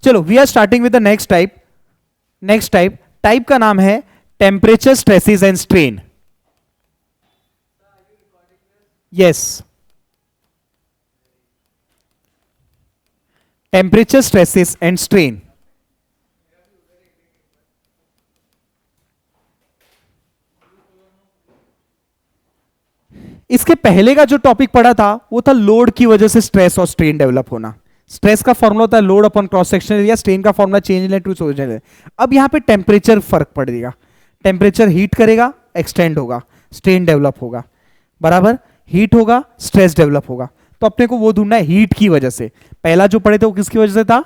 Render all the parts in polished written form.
चलो we are starting with the next type. Next type का नाम है temperature stresses and strain. Yes, temperature stresses and strain. इसके पहले का जो टॉपिक पढ़ा था वो था लोड की वजह से स्ट्रेस और स्ट्रेन डेवलप होना. स्ट्रेस का फॉर्मूला होता है load upon cross sectional area, strain का formula change in to solution. अब यहां पे टेम्परेचर फर्क पड़ देगा. टेम्परेचर हीट करेगा, एक्सटेंड होगा, स्ट्रेन डेवलप होगा. बराबर, हीट होगा, स्ट्रेस डेवलप होगा. तो अपने को वो ढूंढना है हीट की वजह से. पहला जो पढ़े थे वो किसकी वजह से था?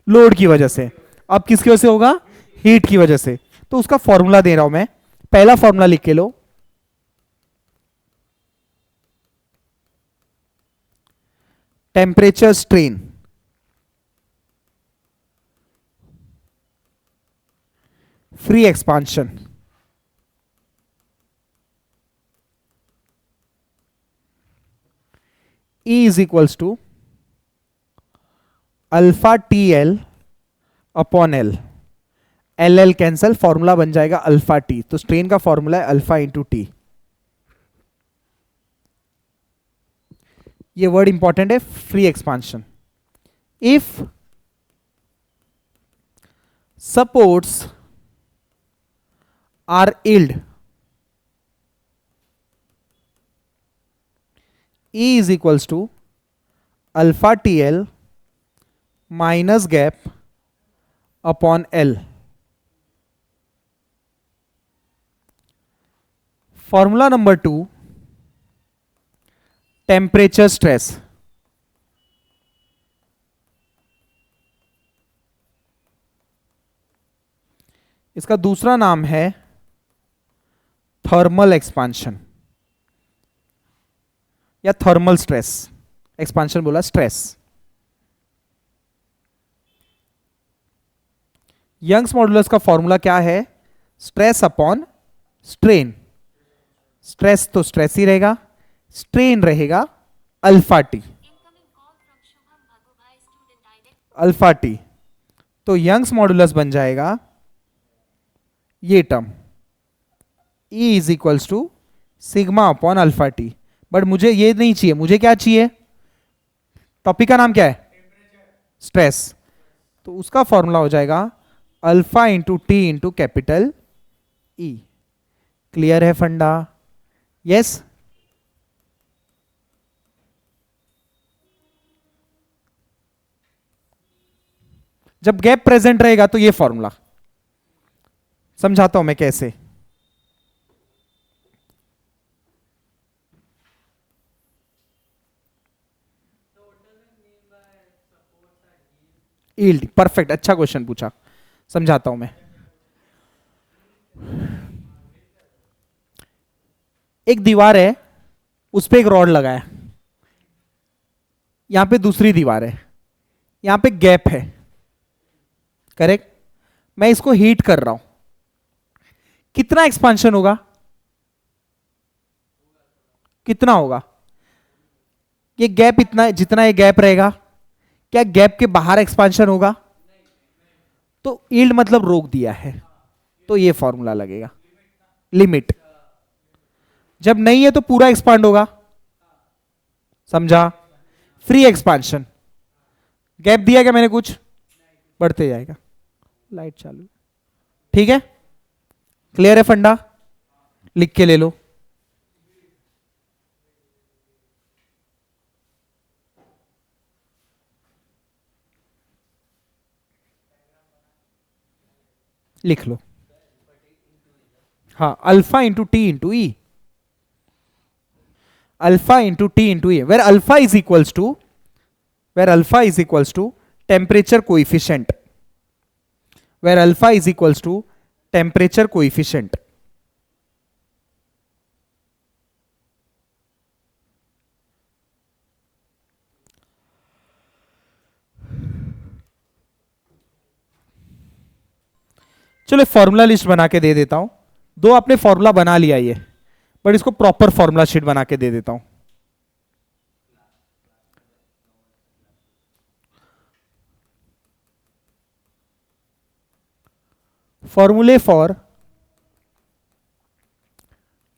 लोड की वजह से. अब किसकी वजह से होगा? हीट की वजह से. तो उसका फॉर्मूला दे रहा हूं मैं. पहला फॉर्मूला लिख के लो. Temperature strain free expansion E is equals to alpha T L upon L. L L cancel, formula बन जाएगा अल्फा टी. तो स्ट्रेन का फॉर्मूला है अल्फा इंटू टी. ये वर्ड इंपॉर्टेंट है, free expansion. If supports are yield, E is equals to alpha T L minus gap upon L. Formula number 2, temperature stress. इसका दूसरा नाम है थर्मल एक्सपांशन या थर्मल स्ट्रेस. एक्सपांशन बोला, stress. Young's modulus का formula क्या है? Stress upon strain. स्ट्रेस तो स्ट्रेस ही रहेगा, स्ट्रेन रहेगा अल्फा टी. Alpha T. तो यंग्स मॉडुलस बन जाएगा ये term E is equals to sigma upon alpha T. But मुझे ये नहीं चाहिए, मुझे क्या चाहिए? टॉपिक का नाम क्या है? स्ट्रेस. तो उसका फॉर्मूला हो जाएगा alpha into T into capital E. Clear है फंडा? यस. जब गैप प्रेजेंट रहेगा तो ये फॉर्मूला समझाता हूं मैं कैसे. ईल्ड, परफेक्ट, अच्छा क्वेश्चन पूछा. समझाता हूं मैं. एक दीवार है, उस पे एक रॉड लगा है. यहां पे दूसरी दीवार है, यहां पे गैप है. करेक्ट. मैं इसको हीट कर रहा हूं. कितना एक्सपांशन होगा? कितना होगा? ये गैप इतना, जितना ये गैप रहेगा, क्या गैप के बाहर एक्सपांशन होगा? तो यील्ड मतलब रोक दिया है. तो ये फॉर्मूला लगेगा, लिमिट. जब नहीं है तो पूरा एक्सपांड होगा. समझा? Free expansion. गैप दिया क्या मैंने? कुछ बढ़ते जाएगा. लाइट चालू. ठीक है, क्लियर है फंडा? लिख के ले लो. लिख लो. हाँ, alpha into T into E. Alpha into T into E, where alpha is equals to temperature coefficient. Where alpha is equals to temperature coefficient. चलो फॉर्मूला लिस्ट बना के दे देता हूं. दो आपने फॉर्मूला बना लिया ये, बट इसको प्रॉपर फॉर्मूला शीट बना के दे देता हूं. formulae for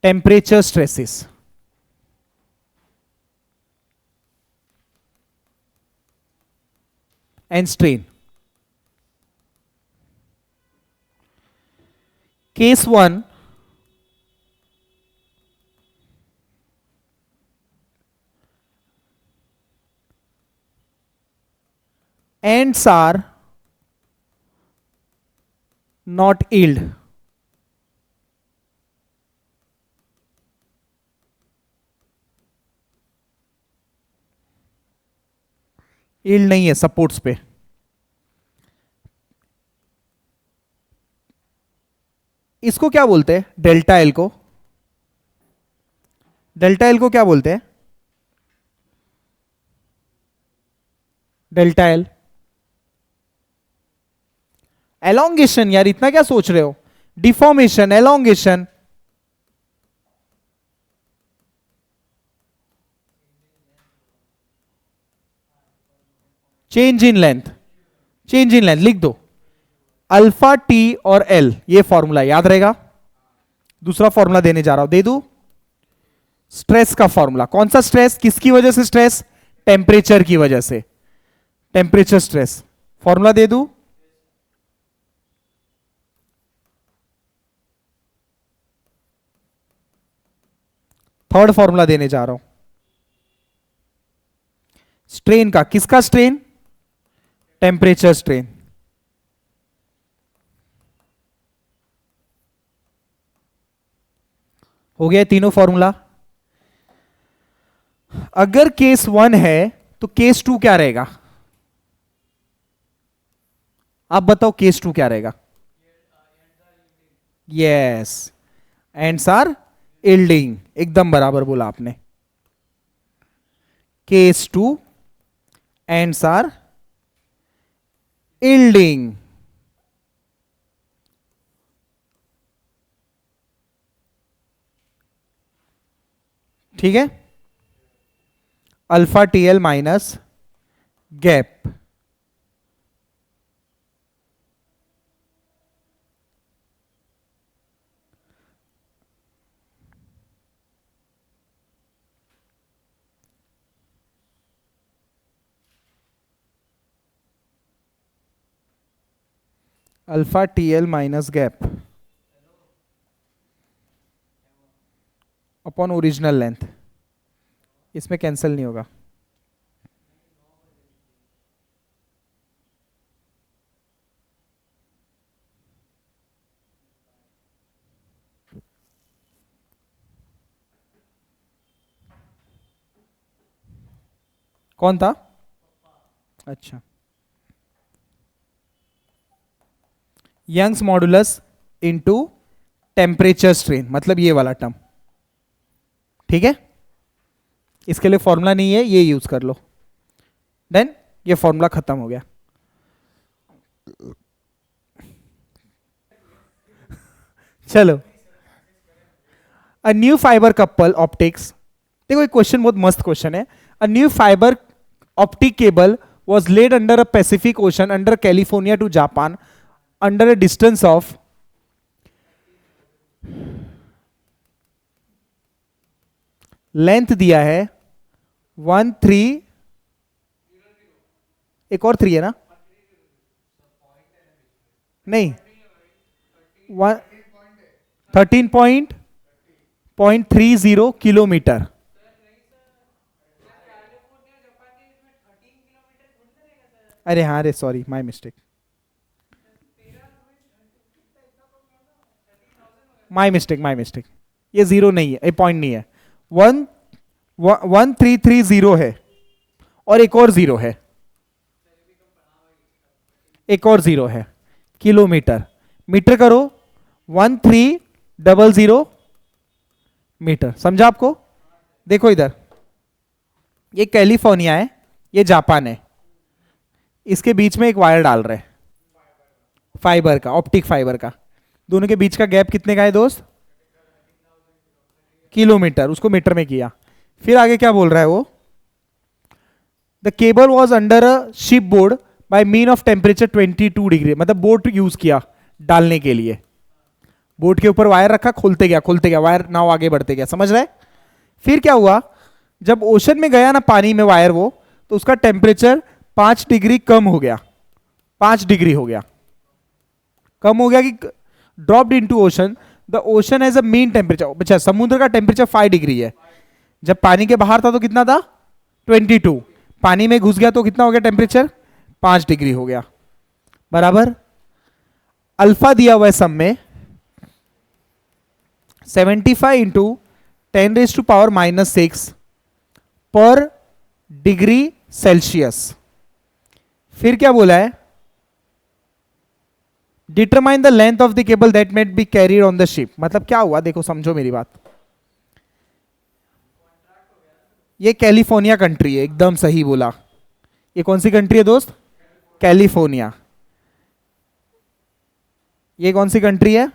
temperature stresses. And strain. Case 1, ants are not yield. yield नहीं है सपोर्ट्स पे. इसको क्या बोलते हैं? डेल्टा एल को. डेल्टा एल को क्या बोलते हैं? Delta L elongation. यार इतना क्या सोच रहे हो? Deformation, elongation. Change in length. Change in length लिख दो. अल्फा टी और एल, ये फॉर्मूला याद रहेगा. दूसरा फॉर्मूला देने जा रहा हूं, दे दू. स्ट्रेस का फॉर्मूला. कौन सा स्ट्रेस? किसकी वजह से स्ट्रेस? टेम्परेचर की वजह से. Temperature stress. फॉर्मूला दे दू. थर्ड फॉर्मूला देने जा रहा हूं. स्ट्रेन का. किसका स्ट्रेन? Temperature strain. हो गया तीनों फॉर्मूला. अगर केस 1 है तो केस 2 क्या रहेगा? आप बताओ केस 2 क्या रहेगा? Yes, ends are yielding. एकदम बराबर बोला आपने. Case 2 ends are yielding. ठीक है. Alpha T L minus gap. Alpha T L minus gap upon original length. इसमें कैंसिल नहीं होगा. कौन था? अच्छा, Young's modulus into temperature strain, मतलब ये वाला टर्म. ठीक है. इसके लिए फॉर्मूला नहीं है, ये यूज कर लो. देन ये फॉर्मूला खत्म हो गया. चलो, a new fibre couple optics. देखो एक क्वेश्चन बहुत मस्त क्वेश्चन है. A new fibre optic cable was laid under a Pacific Ocean under California to Japan under a distance of length दिया है 13, एक और 3 है ना? नहीं, 13.30 किलोमीटर. अरे हाँ रे, sorry, my mistake. My mistake. ये जीरो नहीं है, ये पॉइंट नहीं है. 1330 है और एक और जीरो है. एक और जीरो है. किलोमीटर. मीटर करो. 1300 मीटर. समझा आपको? देखो इधर, ये कैलिफोर्निया है, ये जापान है. इसके बीच में एक वायर डाल रहे हैं फाइबर का, ऑप्टिक फाइबर का. दोनों के बीच का गैप कितने का है दोस्त? किलोमीटर. उसको मीटर में किया. फिर आगे क्या बोल रहा है वो? The cable was under a ship board by mean of temperature 22 degree. मतलब बोर्ड यूज किया डालने के लिए। बोट के ऊपर वायर रखा, खोलते गया वायर, नाव आगे बढ़ते गया, समझ रहे? फिर क्या हुआ, जब ओशन में गया ना पानी में वायर वो, तो उसका टेम्परेचर 5 डिग्री कम हो गया, 5 डिग्री हो गया, कम हो गया कि dropped into ocean. The ocean has a mean temperature, अच्छा समुद्र का टेम्परेचर 5 डिग्री है, जब पानी के बाहर था तो कितना था 22, पानी में घुस गया तो कितना हो गया टेम्परेचर 5 डिग्री हो गया, बराबर। अल्फा दिया हुआ है सब में 75 इंटू 10⁻⁻6 पर डिग्री सेल्सियस। फिर क्या बोला है, determine the length of the cable that might be carried on the ship. मतलब क्या हुआ, देखो समझो मेरी बात, ये कैलिफोर्निया कंट्री है, एकदम सही बोला। ये कौन सी कंट्री है दोस्त, कैलिफोर्निया। ये कौन सी कंट्री है,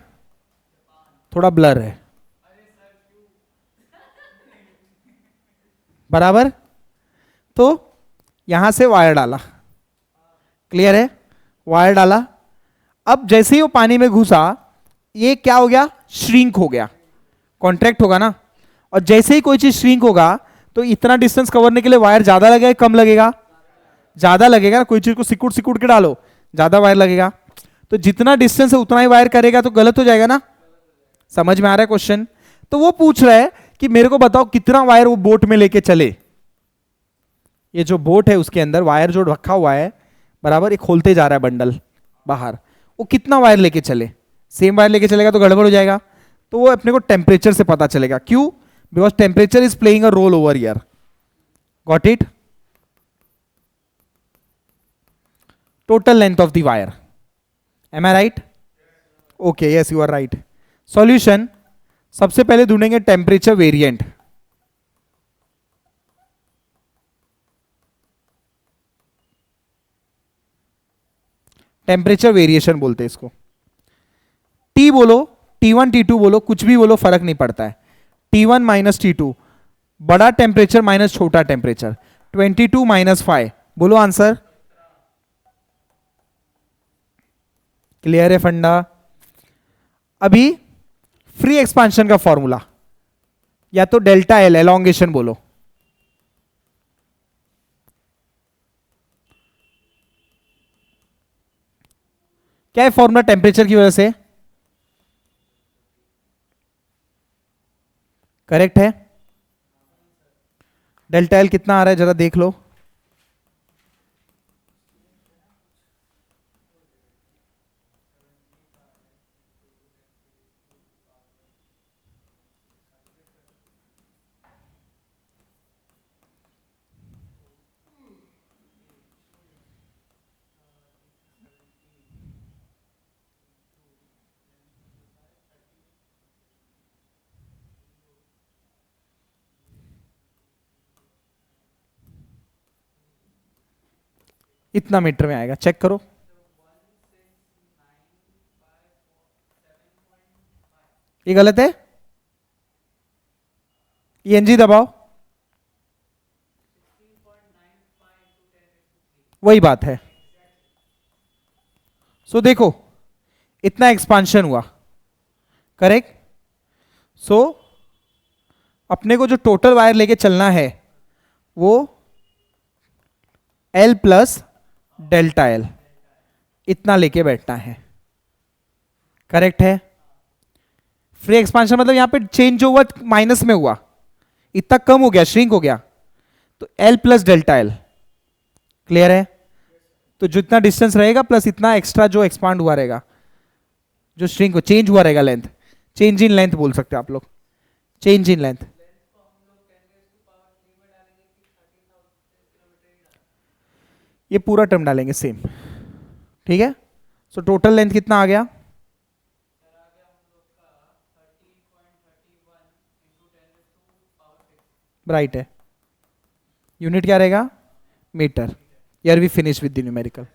थोड़ा ब्लर है, बराबर। तो यहां से वायर डाला, क्लियर है, वायर डाला। अब जैसे ही वो पानी में घुसा, ये क्या हो गया, श्रिंक हो गया, कॉन्ट्रैक्ट होगा ना। और जैसे ही कोई चीज श्रिंक होगा तो इतना डिस्टेंस कवरने के लिए वायर ज्यादा लगेगा, कम लगेगा, ज्यादा लगेगा ना। कोई चीज को सिकुड़ सिकुड़ के डालो, ज्यादा वायर लगेगा। तो जितना डिस्टेंस है उतना ही वायर करेगा, तो गलत हो जाएगा ना। समझ में आ रहा है क्वेश्चन? तो वो पूछ रहा है कि मेरे को बताओ कितना वायर वो बोट में लेके चले। ये जो बोट है उसके अंदर वायर जो रखा हुआ है, बराबर, ये खोलते जा रहा है बंडल बाहर, वो कितना वायर लेके चले। सेम वायर लेके चलेगा तो गड़बड़ हो जाएगा। तो वो अपने को टेम्परेचर से पता चलेगा, क्यों, because temperature is playing a role over here. Got it? Total length of the wire, am I right? Okay, yes you are right. Solution, सबसे पहले ढूंढेंगे टेम्परेचर वेरिएंट। टेम्परेचर वेरिएशन बोलते हैं इसको। टी बोलो, T1 T2 बोलो, कुछ भी बोलो, फर्क नहीं पड़ता है। T1 माइनस T2, बड़ा टेम्परेचर माइनस छोटा टेम्परेचर, 22 माइनस 5, बोलो आंसर। क्लियर है फंडा? अभी फ्री एक्सपांशन का फॉर्मूला, या तो डेल्टा एल, एलोंगेशन बोलो। क्या है फॉर्मूला टेम्परेचर की वजह से? करेक्ट है। डेल्टा एल कितना आ रहा है जरा देख लो। इतना मीटर में आएगा, चेक करो। ये गलत है, ईएनजी दबाओ, वही बात है। सो देखो इतना एक्सपांशन हुआ, करेक्ट। सो अपने को जो टोटल वायर लेके चलना है वो एल प्लस डेल्टा एल, इतना लेके बैठना है, करेक्ट है। फ्री एक्सपांशन मतलब यहां पे चेंज जो हुआ माइनस में हुआ, इतना कम हो गया, श्रिंक हो गया, तो L plus delta L. Clear है? तो जितना डिस्टेंस रहेगा प्लस इतना एक्स्ट्रा जो एक्सपांड हुआ रहेगा, जो श्रिंक चेंज हुआ रहेगा, लेंथ, चेंज इन लेंथ बोल सकते हो आप लोग, चेंज इन लेंथ। ये पूरा टर्म डालेंगे सेम, ठीक है। सो टोटल लेंथ कितना आ गया? राइट है। यूनिट क्या रहेगा? मीटर। यार we finish with the numerical.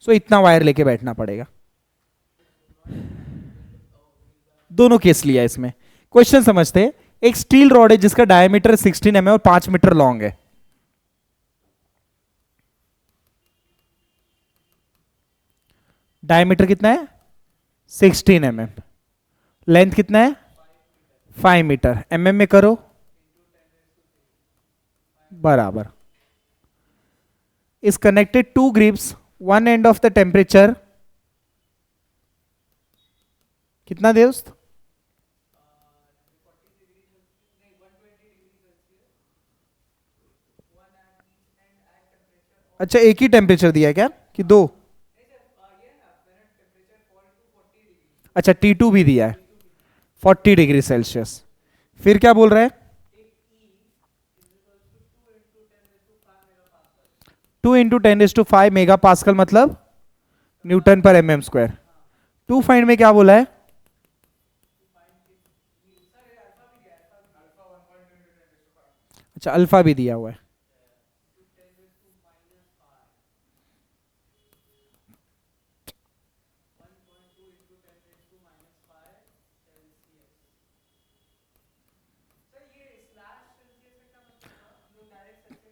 So इतना वायर लेके बैठना पड़ेगा। दोनों केस लिया इसमें। क्वेश्चन समझते हैं। एक स्टील रॉड है जिसका डायमीटर 16 mm और 5 मीटर लॉन्ग है। डायमीटर कितना है 16 mm, लेंथ कितना है 5 मीटर, में करो बराबर। Is connected to grips, one end of the temperature कितना दोस्त, अच्छा एक ही टेम्परेचर दिया है क्या कि दो, अच्छा T2 भी दिया है 40 डिग्री सेल्सियस। फिर क्या बोल रहा है 2 × 10⁵ मतलब न्यूटन पर mm²। 2 फाइंड में क्या बोला है, अच्छा अल्फा भी दिया हुआ है।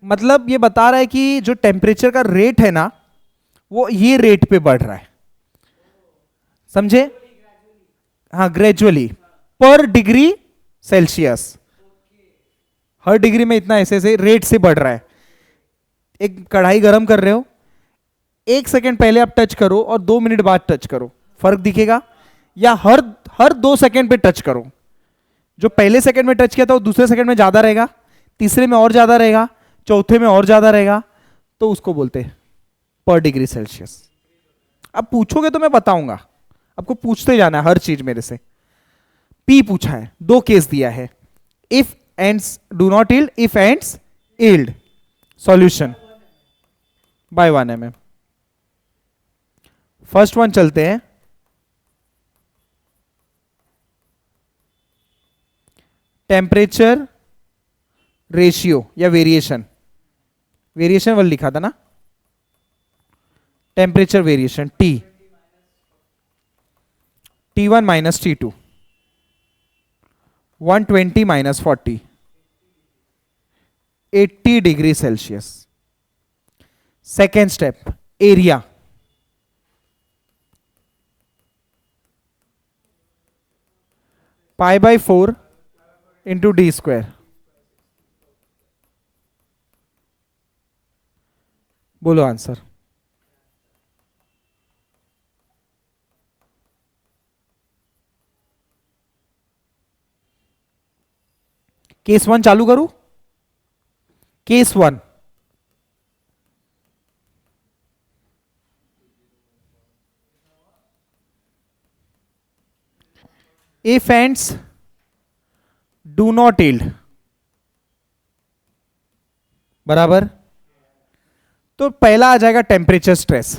मतलब ये बता रहा है कि जो टेम्परेचर का रेट है ना वो ये रेट पे बढ़ रहा है, समझे, हाँ ग्रेजुअली पर डिग्री सेल्सियस, हर डिग्री में इतना ऐसे ऐसे रेट से बढ़ रहा है। एक कढ़ाई गरम कर रहे हो, 1 सेकंड पहले आप टच करो और 2 मिनट बाद टच करो, फर्क दिखेगा, या हर हर 2 सेकंड पे टच करो, जो पहले सेकंड में टच किया था वो दूसरे सेकंड में ज्यादा रहेगा, तीसरे में और ज्यादा रहेगा, चौथे में और ज्यादा रहेगा, तो उसको बोलते हैं पर डिग्री सेल्सियस। अब पूछोगे तो मैं बताऊंगा, आपको पूछते जाना है हर चीज मेरे से। पी पूछा है, 2 केस दिया है, if ends do not yield, if ends yield, solution by 1 mm। First one चलते हैं, टेम्परेचर रेशियो या वेरिएशन, वेरिएशन वाला लिखा था ना, temperature variation T1 minus T2, 120 minus 40, 80 degree Celsius. Second step, area, π/4 into d², बोलो आंसर। केस 1 चालू करूं, case 1, if ants do not yield, बराबर, तो पहला आ जाएगा टेम्परेचर स्ट्रेस,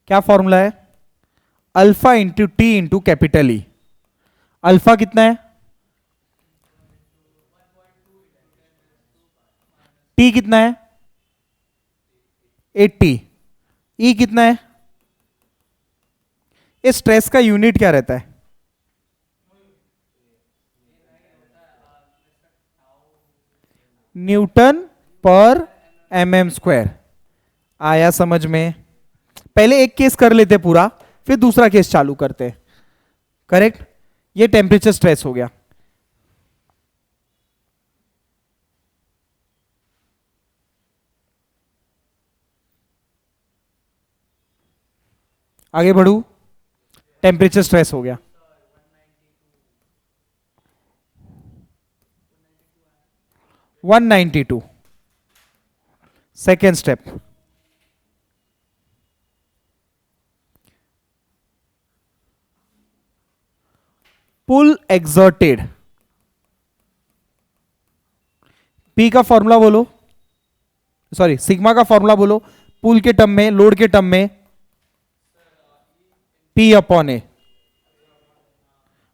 क्या फॉर्मूला है, alpha into T into capital E. Alpha कितना है, टी कितना है 80, ई कितना है, इस स्ट्रेस का यूनिट क्या रहता है, न्यूटन पर mm²। आया समझ में, पहले एक केस कर लेते पूरा, फिर दूसरा केस चालू करते, करेक्ट। ये टेम्परेचर स्ट्रेस हो गया। आगे बढ़ू, टेम्परेचर स्ट्रेस हो गया, वन 192। सेकेंड स्टेप, पुल एक्सर्टेड, पी का फॉर्मूला बोलो, सॉरी सिग्मा का फॉर्मूला बोलो, पुल के टर्म में, लोड के टर्म में, P upon A,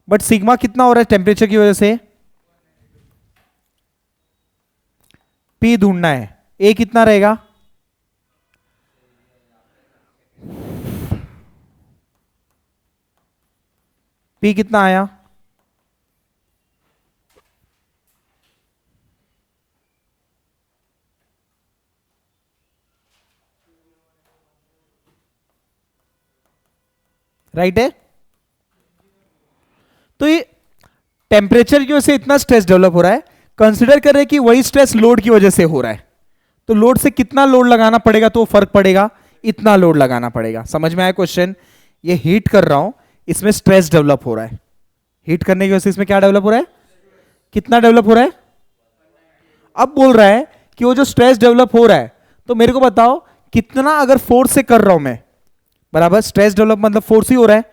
but sigma कितना हो रहा है टेम्परेचर की वजह से, P ढूंढना है, ए कितना रहेगा, P कितना आया, राइट है? तो ये टेम्परेचर की वजह से इतना स्ट्रेस डेवलप हो रहा है, कंसिडर कर रहे हैं कि वही स्ट्रेस लोड की वजह से हो रहा है, तो लोड से कितना लोड लगाना पड़ेगा तो फर्क पड़ेगा, इतना लोड लगाना पड़ेगा। समझ में आया क्वेश्चन? ये हीट कर रहा हूं, इसमें स्ट्रेस डेवलप हो रहा है, हीट करने की वजह से इसमें क्या डेवलप हो रहा है, कितना डेवलप हो रहा है। अब बोल रहा है कि वो जो स्ट्रेस डेवलप हो रहा है, तो मेरे को बताओ कितना, अगर फोर्स से कर रहा हूं मैं, बराबर, स्ट्रेस डेवलप मतलब फोर्स ही हो रहा है,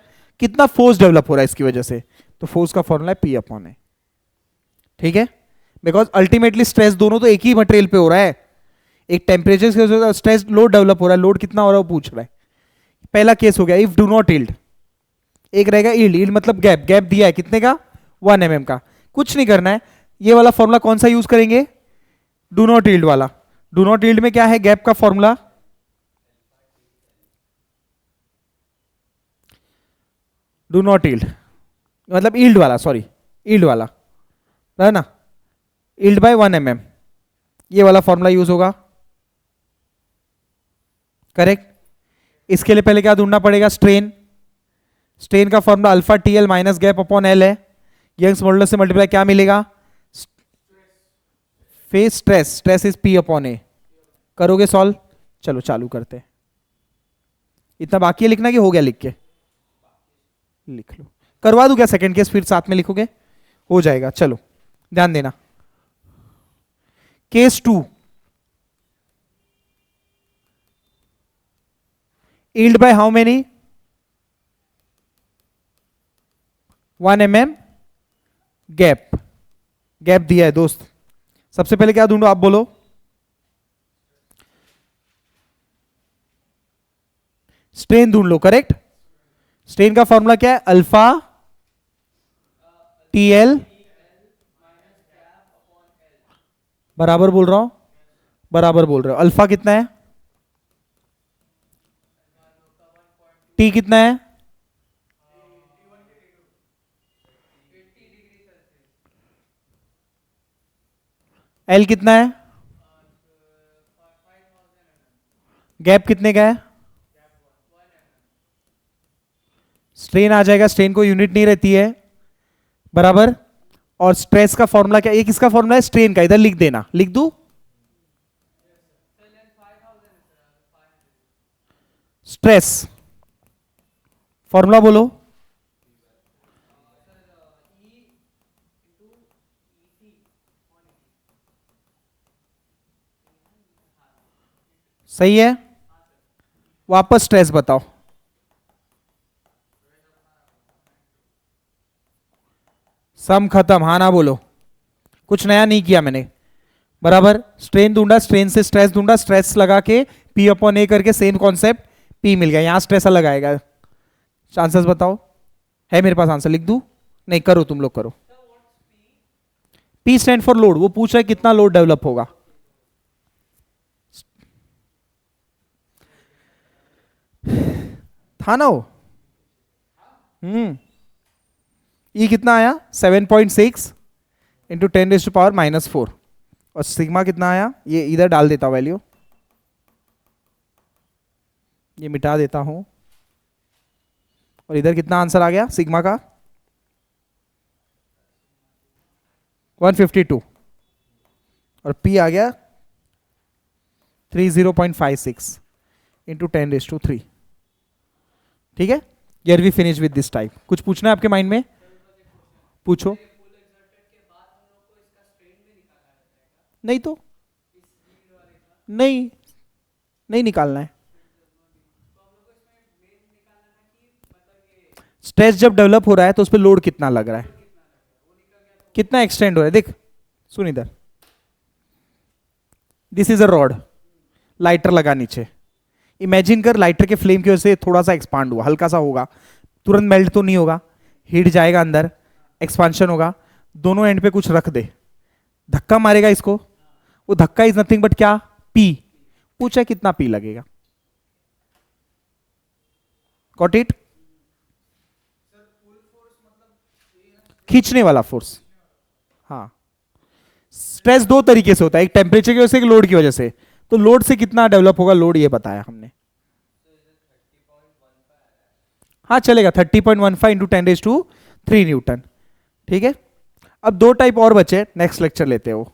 कितना फोर्स डेवलप हो रहा है इसकी वजह से, तो फोर्स का फॉर्मूला है P अपॉन ए। ठीक है, बिकॉज अल्टीमेटली स्ट्रेस दोनों तो एक ही मटेरियल पे हो रहा है, एक टेम्परेचर से स्ट्रेस लोड डेवलप हो रहा है, लोड कितना हो रहा है वो पूछ रहा है। पहला केस हो गया, इफ डू नॉट यील्ड, एक रहेगा यील्ड, यील्ड मतलब गैप, गैप दिया है कितने का, 1 mm का, कुछ नहीं करना है, ये वाला फॉर्मूला कौन सा यूज करेंगे, डू नॉट यील्ड वाला। डू नॉट यील्ड में क्या है, गैप का फॉर्मूला, डू नॉट यील्ड मतलब यील्ड वाला, सॉरी यील्ड वाला है ना, यील्ड बाय 1 mm, ये वाला फॉर्मूला यूज होगा, करेक्ट। इसके लिए पहले क्या ढूंढना पड़ेगा, स्ट्रेन, स्ट्रेन का formula alpha T L minus gap upon L है, यंग्स मॉडुलस से मल्टीप्लाई क्या मिलेगा, face stress, stress is P upon A. करोगे सॉल्व, चलो चालू करते हैं। इतना बाकी है लिखना कि हो गया, लिख के लिख लो, करवा दूं क्या सेकंड केस फिर साथ में लिखोगे, हो जाएगा। चलो ध्यान देना, case 2, yield by how many, 1 mm, gap, gap दिया है दोस्त। सबसे पहले क्या ढूंढो आप बोलो, स्ट्रेन ढूंढ लो, करेक्ट। स्ट्रेन का फॉर्मूला क्या है, अल्फा टी एल, बराबर बोल रहा हूं, बराबर बोल रहे हो। अल्फा कितना है, टी कितना है, एल कितना है, गैप कितने का है, स्ट्रेन आ जाएगा, स्ट्रेन को यूनिट नहीं रहती है, बराबर। और स्ट्रेस का फॉर्मूला क्या, एक इसका फॉर्मूला है स्ट्रेन का, इधर लिख देना, लिख दू, स्ट्रेस फॉर्मूला बोलो, सही है। वापस स्ट्रेस बताओ, सम खत्म, हाँ ना बोलो, कुछ नया नहीं किया मैंने, बराबर। स्ट्रेन ढूंढा, स्ट्रेन से स्ट्रेस ढूंढा, स्ट्रेस लगा के पी अपॉन ए करके सेम कॉन्सेप्ट, पी मिल गया, यहां स्ट्रेस अलग आएगा। आंसर्स बताओ, है मेरे पास आंसर, लिख दूं, नहीं करो तुम लोग करो। पी स्टैंड फॉर लोड, वो पूछ रहा है कितना लोड डेवलप होगा, था ना वो, ई कितना आया 7.6 इंटू 10⁻⁻⁴, और सिग्मा कितना आया, ये इधर डाल देता वैल्यू, ये मिटा देता हूं, और इधर कितना आंसर आ गया सिग्मा का, 152, और पी आ गया 30.56 इंटू 10⁻3। ठीक है, यर we finish with this type. कुछ पूछना है आपके माइंड में, पूछो। नहीं तो नहीं, नहीं निकालना है, स्ट्रेस जब डेवलप हो रहा है तो उस पर लोड कितना लग रहा है, कितना एक्सटेंड हो रहा है। देख सुन इधर, this is a rod, lighter लगा नीचे, इमेजिन कर लाइटर के फ्लेम की वजह से थोड़ा सा एक्सपांड हुआ, हल्का सा होगा, तुरंत मेल्ट तो नहीं होगा, हीट जाएगा अंदर, एक्सपांशन होगा, दोनों एंड पे कुछ रख दे, धक्का मारेगा इसको, वो धक्का इज नथिंग बट क्या, पी। पूछा कितना पी लगेगा, गॉट इट, खींचने वाला फोर्स। हाँ, स्ट्रेस दो तरीके से होता है, एक टेम्परेचर की वजह से, एक लोड की वजह से। तो लोड से कितना डेवलप होगा, लोड ये बताया हमने, हाँ चलेगा, 30.15 इंटू 10⁻³ न्यूटन। ठीक है, अब दो टाइप और बचे, नेक्स्ट लेक्चर लेते हैं वो।